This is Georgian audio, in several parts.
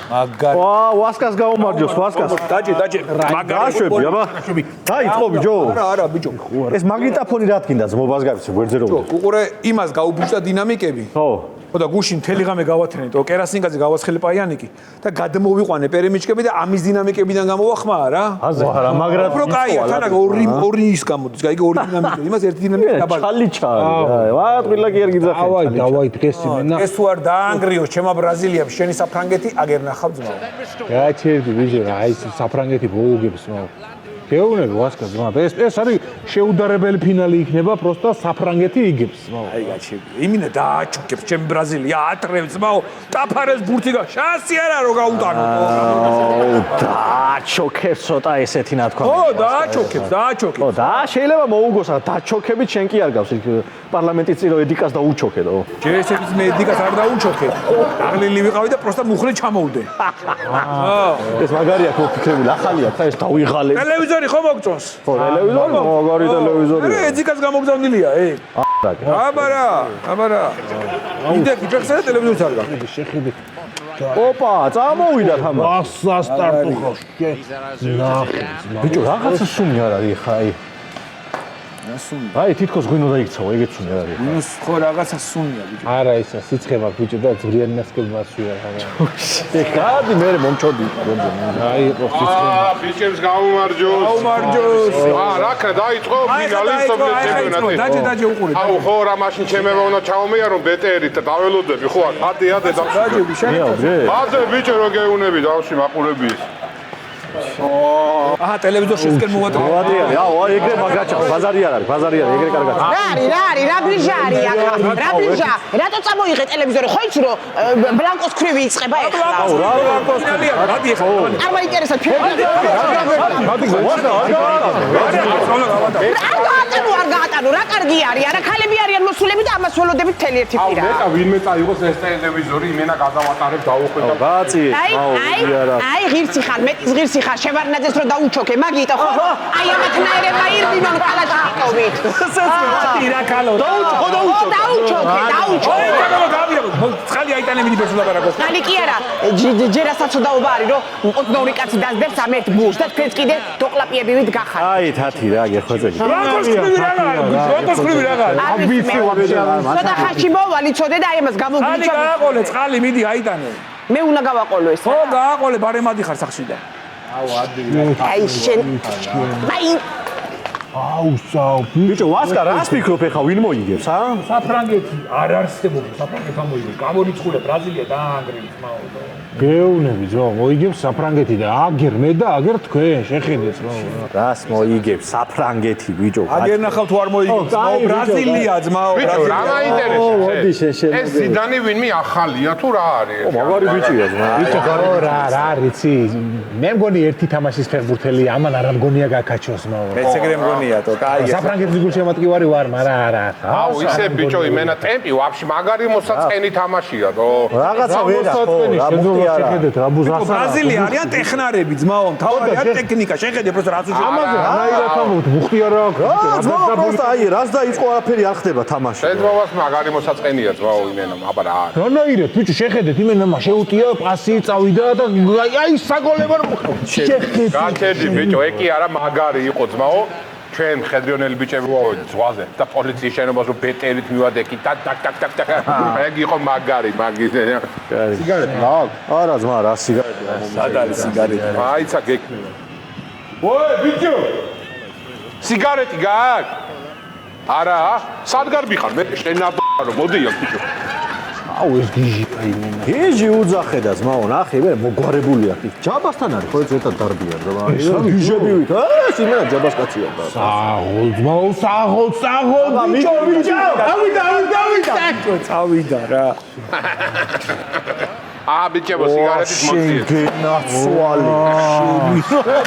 მაგარი. ვასკას გაუმარჯოს, ვასკას. დაჭი. დაშვები, აბა. დაიწყო ბიჭო. არა, ბიჭო. ეს მაგნიტოფონი რა თქინდა ზმობას გავიცე გვერდზე რო. უყურე იმას გაუბუჭდა დინამიკები. ხო. და გუშინ მთელი ღამე გავათრენით, კერასინკაზე გავასხელე პაიანიკი და გადმოვიყვანე პერიმიჩკები და ამის დინამიკებიდან გამოვახმაა რა. არა, მაგრამ უფრო კაია, თანაგ ორი ის გამოდის, გაიგე ორი დინამიკა, იმას ერთი დინამიკა დაბალი. ჩალიჩა. ტყილა კი არ გიძახე. დავაი დღეს იმენა. ეს თუ არ დაანგრიო, ჩემა ბრაზილიამ, შენი საფრანგეთი აგერ ნახავ ძმაო. გაჩერდი ბიჭო, აი ეს საფრანგეთი ბოლოგებს მაგ. გეუბნები ვასკას ძმა, ეს არის შეუდარებელი ფინალი იქნება, პროსტა საფრანგეთი იგებს ძმა. აი გაჩერდი. იმინა დააჩოქებს ჩემი ბრაზილია, ატრევს ძმაო, ტაფარეს ბურთი და შანსი არა რო გაუტანო. დააჩოქებს ცოტა ესეთი რა თქვა. ხო, დააჩოქებს. ხო, და შეიძლება მოუგოს, დაჩოქებით შენ კი არ გავს იქ პარლამენტის წინ რომ ედიკას დაუჩოქედო. ჯესების მე ედიკას არ დაუჩოქე. აღლილი ვიყავი და პროსტა მუხლე ჩამოვდე. ეს მაგარია ხო ფიქრებული, ახალია, ხა ეს დავიღალე. ტელევიზორი ხო მოგწონს? ხო, ტელევიზორი, მაგარი ტელევიზორია. არა, ედიკას გამოგზავნილია, აბარა. იდექი ჯექსა ტელევიზორს არ გაქვს. შეხედე. ოპა, წამოვიდა თამა. ასასტარტო ხო. ნახე. ბიჭო, რაღაცა სუმი არ არის ხა აი. ნასუნი. აი, თითქოს გვინო დაიქცავა, ეგეც სუმი არ არის. ნუს ხო რაღაცა სუნია ბიჭო. არა ისა სიცხება ბიჭო და ზრიანი ნასკები მასვია ხა. გადი მე მომჩოდი გონზე. აი ხო სიცხება. ბიჭებს გაუმარჯოს. რა დაიწყო ფინალი სოფლიო ჩემპიონატი. დაჭი უყურე. აუ ხო რა მაშინ ჩემება უნდა ჩაომიარო ბეტერით და დაველოდები ხო ადე დაჭი შენ. ადე ბიჭო რო გეუნები დავში მაყურები ის. აჰა ტელევიზორში ისკენ მოვატყო. აუ ეგრე მაგაჩა, ბაზარი არ არის, ეგრე კარგად. რა ბრიჟა არის ახლა? რა ბრიჟა? რატო წამოიღე ტელევიზორი? ხო იცი რომ ბლანკოს ქრივი იწება ახლა? აუ რა ბლანკოს ქრივია? გადი ახლა. არ მაინტერესებს ფილმი. არ გაატანო, რა კარგი არის? არა ხალები არიან მოსულები და ამას ველოდებით მთელი ერთი პირა. აუ მეტა ვინმე წაიღოს ეს ტელევიზორი, იმენა გადავატარებ დავუხვედა. ბაცი. აი ღირსი ხარ, მეტის ღირსი ხარ, შევარნაძეს რომ დაუჩოქე, მაგიტო ხო? აი ამათნაირებმა ირდინონ კალაშნიკოვით. ტირა კალო. დაუჩოქე. ცხალი აიტანე მინი ბეჭულა ბარაკო. ხალი კი არა, ჯერასაც დაობა არის რომ ოდნორი კაცი დაძდებს ამ ერთ ბურს და თქვენც კიდე დოკლაპიებივით გახართ. აი თათი რა გეხოწელი. როკოს ქრივი რა გარ. ამბიცი ცოტა ხაში მოვალ იცოდე და აი ამას გამოგიჩო. გააყოლე წყალი მიდი აიტანე. მე უნდა გავაყოლო ეს. ხო გააყოლე ბარემადი ხარ სახში და. აი შენ. აი აუ საუ ბიჭო, ვასკა რას ფიქრობ ახლა ვინ მოიგებს, ა? საფრანგეთი არ არსებობს, საფრანგეთი მოიგებს. გამორიცხული ბრაზილია დაანგრიეს მაო. გეუნები ძმა, მოიგებს საფრანგეთი და აგერ მე და აგერ თქვენ, შეხედეთ ძმა. რას მოიგებს საფრანგეთი ბიჭო? აგერ ნახავ თუ არ მოიგებს, ბრაზილია ძმაო, ბიჭო, რა მაინტერესებს? შენ. ეს ზიდანი ვინმე ახალია თუ რა არის? მაგარი ბიჭია ძმა. ბიჭო, რა რიცი? მე მგონი ერთი თამაშის ფეხბურთელი, ამან არ მგონია გაკაჩოს ძმა. მეც ეგრე მგონია თო, კაი. საფრანგეთის გულშემატკივარი ვარ, მაგრამ არა. აუ ისე ბიჭო, იმენა ტემპი ვაფშე მაგარი მოსაწყენი თამაშია თო. რაღაცა ვერა ხო, რა მუხტი არა. შეხედეთ რა ბუზასა. ბრაზილია არიან ტექნარები ძმაო, თავარია ტექნიკა, შეხედე პროსტა რაც უშო. ამაზე რანაირად ამბობთ, მუხტი არა აქვს. ძმა პროსტა აი რას დაიწყო არაფერი არ ხდება თამაში. შედმოვას მაგარი მოსაწყენია ძმაო იმენა, აბა რა. რანაირად ბიჭო, შეხედეთ იმენა შეუტია პასი წავიდა და აი საგოლებო შეხედეთ. გაჩერდი ბიჭო, ეკი არა მაგარი იყო ძმაო. ჩვენ მხედრიონელი ბიჭები ვაო ზღვაზე და პოლიციის შენობას რო ბეტერით მივადექი და ტაკ. ეგ იყო მაგარი, მაგის. სიგარეტი მაგ? არა ძმა, რა სიგარეტია? სად არის სიგარეტი? აიცა გეკნება. ой, ბიჭო. სიგარეტი გააქვს? არა, სად გარბიხარ? მე შენაბარო, მოდი აქ ბიჭო. აუ ეს გიჟი აიმენა. გიჟი უძახე და ძმაო, ნახე, მე მოგوارებულია კი. ჯაბასთან არის, ხო ეს ერთად დარბია, ძმა. გიჟებივით. ეს იმენა ჯაბას კაცია და. საღოლ ძმაო, საღოლ ბიჭო. წავიდა რა. ბიჭებო, სიგარეტის მოძიეთ. გენაცვალი.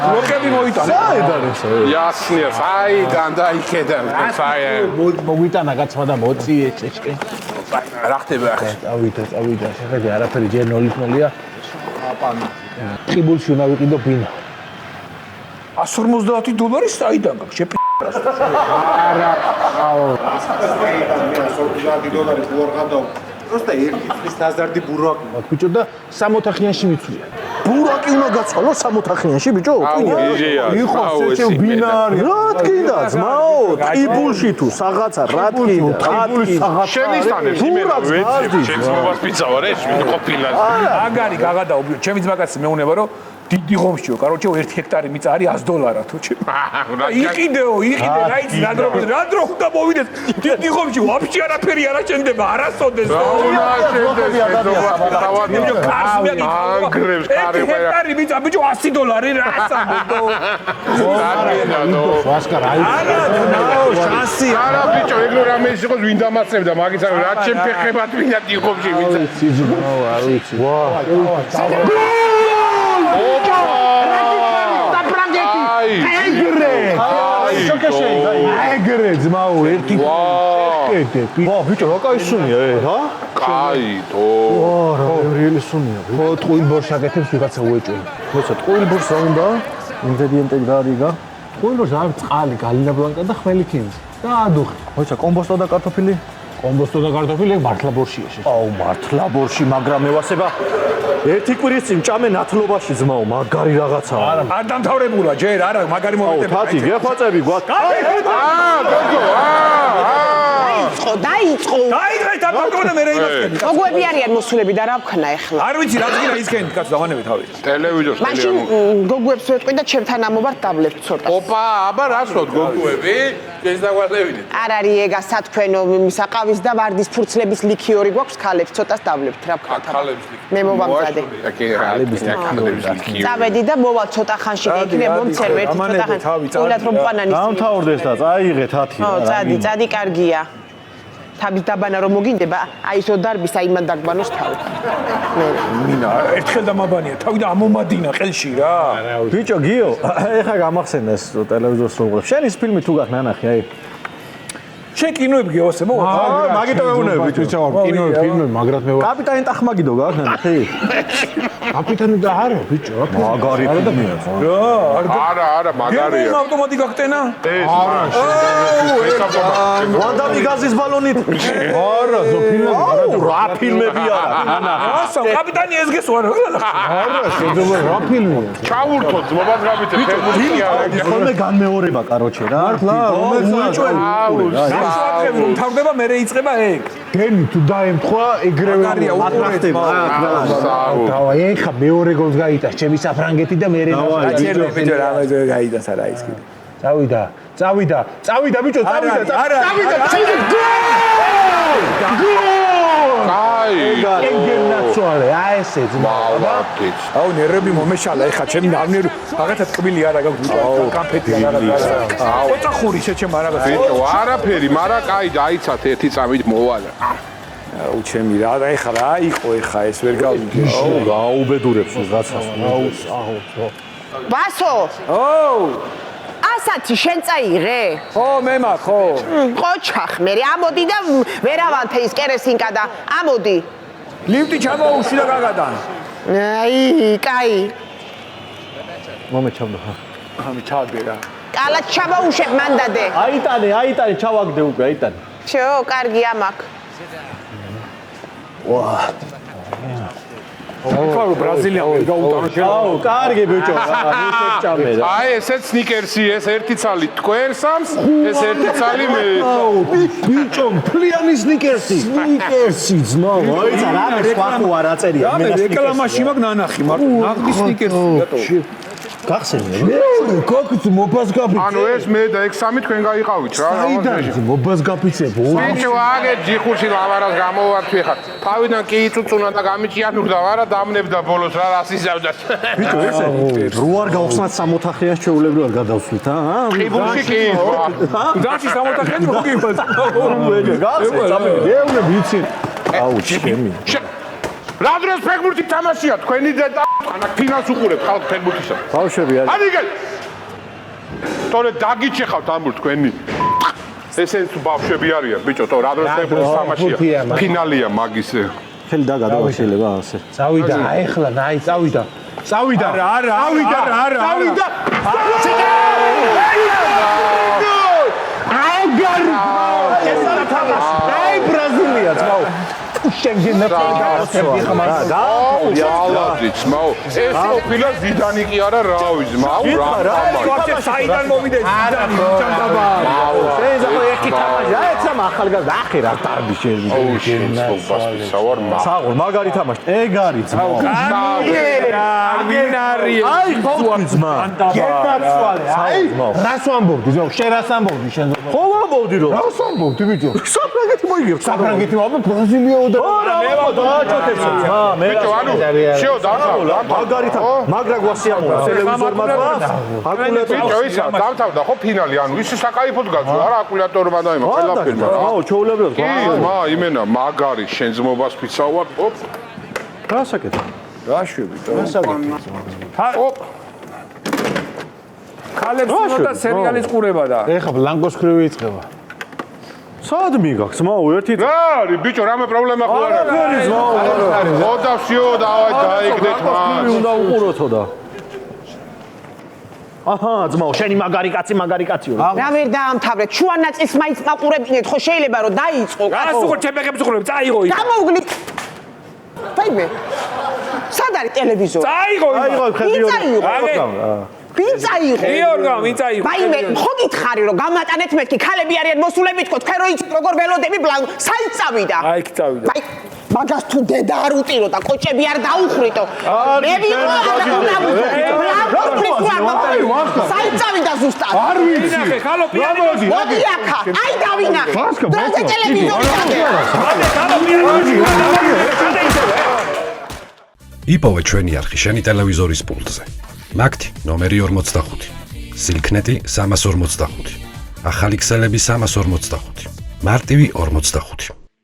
ბლოკები მოიტანა. საიდან ეს? იასნია, საიდან და იქედან. მოგვიტანა კაცმა და მოწიე ჭეჭკე. რა ხდება ახლა? წავიდა, შეხედე, არაფერი ჯერ 0-0-ია. აპანი. ყიბულში უნდა ვიყიდო ბინა. $150 საიდან გაქვს? $100 ბურღანდაო. Просто ერთი წლის დაზარდი ბურაკი. ბიჭო და 60-იანში მიცვლია. ბურაკი უნდა გაცვალო 60-იანში ბიჭო? იყო ესეო ბინარი. რა თქინდა ძმაო, ტყიბულში თუ რაღაცა რა თქინდა? ტყიბული რაღაცა. შენიშნებს იმენა ვეცი, ჩემს მობას პიცავარ ეს ყოფილა. აგარი გაღადაო, ჩემი ძმაკაცი მეუნება რომ დიდი ღომშიო, კაროჩე 1 ჰექტარი მიწა არის $100 თუ ჩემ. იყიდეო, რა იცი რა დრო უნდა მოვიდეს დიდი ღომში, ვაფშე არაფერი არ აჩენდება, არასოდეს. აგრებს კარი ყველა. ჰექტარი მიწა ბიჭო $100 რა სამბო. ვასკარ აი. არა, შანსი. არა ბიჭო, ეგ რო რამე ის იყოს ვინ დამასწრებდა მაგის რა ჩემ ფეხებად ვინა დიდი ღომში მიწა. სიძმაო, არ ვიცი. ვა. ეგრე ძმაო ერთი კეთე. ვა ბიჭო რა კაი სუნია რა? კაი თო. ვა რა რეალი სუნია. ხო ტყუილბორს აკეთებს ვიღაცა უეჭველი. მოცა ტყუილბურს რა უნდა? ინგრედიენტები რა არიგა? ტყუილბორს არის წყალი, გალინა ბლანკა და ხმელი ქინძი. და ადუხი. მოცა კომბოსტო და კარტოფილი? კომბოსტო და კარტოფილი მართლა ბორშია შე. აუ მართლა ბორში, მაგრამ მევასება ერთი კვირის წინ ჭამე ნათლობაში ძმაო, მაგარი რაღაცაა. არ დამთავრებულა ჯერ, არა, მაგარი აუ მომენტები. თათი გეხვაწები გვაქვს. დაიწყო. დაიწყე დამთავრდა მე რეიმასკენი. მოგვები არიან მოსულები და რა ვქნა ეხლა? არ ვიცი რა გინდა ისქენი კაცო დავანები თავი. ტელევიზორს მაშინ გოგუებს ვეტყვი და ჩემთან ამობარ დაბლებთ ცოტა. ოპა, აბა რას ვოთ გოგუები? ეს დაგვაყევინეთ. არ არის ეგა სათქვენო საყავის და ვარდის ფურცლების ლიქიორი გვაქვს ქალებს ცოტას დაბლებთ რა ვქნა. ქალებს მე მოვამზადე. ქალების ლიქიორი. წავედი და მოვალ ცოტა ხანში და იქნებ მომცერ ერთი ცოტა ხანში. უილად რომ პანანის. დამთავრდეს და წაიღე თათი. ო, წადი კარგია. თავის დაბანა რომ მოგინდება, აი ისო დარბის აი მან დაგბანოს თავი. მინა ერთხელ დამაბანია თავი და ამომადინა ყელში რა. ბიჭო გიო, ეხა გამახსენდა ეს ტელევიზორს რო უყურებ. შენ ის ფილმი თუ გაქვს ნანახი, აი. შენ კინოები გეოსებო? მაგითო მეუნები ბიჭო, კინოები, ფილმები, მაგრამ მე კაპიტანი ტახმაგიდო გაქვს ნანახი? კაპიტანი და არა ბიჭო, მაგარი ფილმია. არა, მაგარია. გემ ავტომატი გახტენა? ვანდამი გაზის ბალონით. არა, ზო ფილმები, რა ფილმები არა? ასა, კაპიტანი ეს გესვარ. არა, შეძობა რა ფილმია? ჩავურთოთ, მობად გამიწე, ფერმუნი არა. ხოლმე განმეორება კაროჩე რა. მართლა, რომელსაც გასვათები რომ თავდება მე რეიწება ეგ. გენი თუ დაემთხვა, ეგრევე მაგარია აკრახტება. დავა, ეხა მეორე გოლს გაიტანს ჩემი საფრანგეთი და მე აჩერდე ბიჭო რა გაიდას არა ის კიდე. წავიდა ბიჭო, წავიდა. კაი. ეგენაცვალე, აი ესე ძმაო. აუ ნერვები მომეშალა ეხა ჩემი ნავნერი რაღაცა ტკბილი არა გაქვს ბიჭო კამფეთი არა გაქვს. აუ ოთახური შეჩემ არა გაქვს. ბიჭო, არაფერი, მაგრამ კაი დაიცათ ერთი წამით მოვალა. აუ ჩემი რა და ეხა რა იყო ეხა ეს ვერ გავიგე. აუ გაუბედურებს რაღაცას. ვასო, აუ ასათი შენ წაიღე? ხო მე მაგ ხო. ყოჩახ მე ამოდი და ვერავანთე ის კერესინკა და ამოდი. ლიფტი ჩამოუშვი და გაგადან. აი, კაი. მომეჩავდა. ამი ჩადე რა. კალათ ჩამოუშვებ მანდადე. აიტანე, ჩავაგდე უკვე, აიტანე. შო, კარგი ამაკ. აუ ბრაზილია გაუტარო აუ, კარგი ბიჭო, ნიშნე რა. აი ესეც სნიკერსი, ეს ერთი ცალი თქვენსამს, ეს ერთი ცალი მე. ბიჭო, ფლიანი სნიკერსი ძმაო, აი ცა რა სხვა ხო არ აწერია. მე რეკლამაში მაგ ნანახი მარტო ნაღდი სნიკერსი გატო. გახსენე. კოკც მობაზგაფიცე. ანუ ეს მე და ეგ სამი თქვენ გაიყავით რა. საიდან მობაზგაფიცებო? ბიჭო, აგე ჯიხურში ლავარას გამოვართვი ხარ. თავიდან კი იწუწუნა და გამიჭიანურდა, არა დამნებდა ბოლოს რა ასიზავდა. ბიჭო, ესე რო არ გავხსნათ 60-იან შეულებრივად გადავსვით, აა? ხიბულში კი. დაში 60-იანი მოგიბაც. გახსენე, გეუნე ვიცი. აუ, ჩემი. რა დროს ფეხბურთი თამაშია თქვენი და ანა ფინალს უყურებთ ხალხ ფეხბურთისა. ბავშვები არის. ადიგე. თორე დაგიჩეხავთ ამბურ თქვენი. ესენ თუ ბავშვები არიან, ბიჭო, თო რა დროს ფეხბურთი თამაშია. ფინალია მაგის. ხელი დაგადავა შეიძლება ასე. წავიდა, აიხლა, ნაი, წავიდა. არა. შენგენ ალადი ძმაო ეს ყოფილა ზიდანი კი არა რავი ძმაო რა ვაფშე საიდან მოვიდე ზიდანი ჩანდაბა შეიძლება ერთი თამაში აეცა ახალგაზრდა ახი რა დარბი შენს სავარ საღოლ მაგარი თამაში ეგ არის ძმაო აი ხოთმზმა აი რას ვამბობდი ზო შენ რას ამბობდი შენ ხო ვამბობდი რომ რას ამბობდი ბიჭო საფრანგეთი მოიგებს საფრანგეთი ვამბობ ბრაზილია და მე დააჭოთებს მე ბიჭო ანუ შეო დამთავრდა მაგარი მაგრა გვასიამოა ტელევიზორმა და აკუმულატორი ბიჭო ისა დამთავრდა ხო ფინალი ანუ ის საკაიფოდ გაწვა არა აკუმულატორმა და იმ ყველაფერმა რა აუ ჩაულებრივად კი მა იმენა მაგარი შენძმობას ფიცავარ ოპ რა საკეთე რაშვები რა საკეთე ოპ ქალებს უნდა სერიალის ყურება და ეხა ბლანკოს ხრივი იწყება სად მიგაქვს მაო ერთი რა არის ბიჭო რამე პრობლემა ხო არ არის არის მაო ხოდა всё დავაი დაიგდეთ მას უნდა უყუროთო და აჰა ძმაო შენი მაგარი კაციო რა ვერ დაამთავრეთ შუანაწილს მაინც მაყურებინეთ ხო შეიძლება რომ დაიწყო რას უყურ ჩემეგებს უყურებ წაიღო იქ გამოვგლით ვაიმე სად არის ტელევიზორი წაიღო ვინ წაიღო იორგა ვინ წაიღო ვაიმე ხო გითხარი რომ გამატანეთ მეთქი ქალები არიან მოსულები თქო თქვენ რო იცით როგორ ველოდები ბლანკ საით წავიდა აი იქ წავიდა აი მაგას თუ დედა არ უტირო და კოჭები არ დაუხრიტო მე ვიყო საით წავიდა ზუსტად არ ვიცი ვინახე ხალო პიანინოში მოდი აქა აი დავინახე დროზე ტელევიზორი მადე ხალო პიანინოში იპოვე ჩვენი არხი შენი ტელევიზორის პულტზე მაგთი ნომერი 45 სილქნეტი 345 ახალი ქსელები 345 მარტივი 45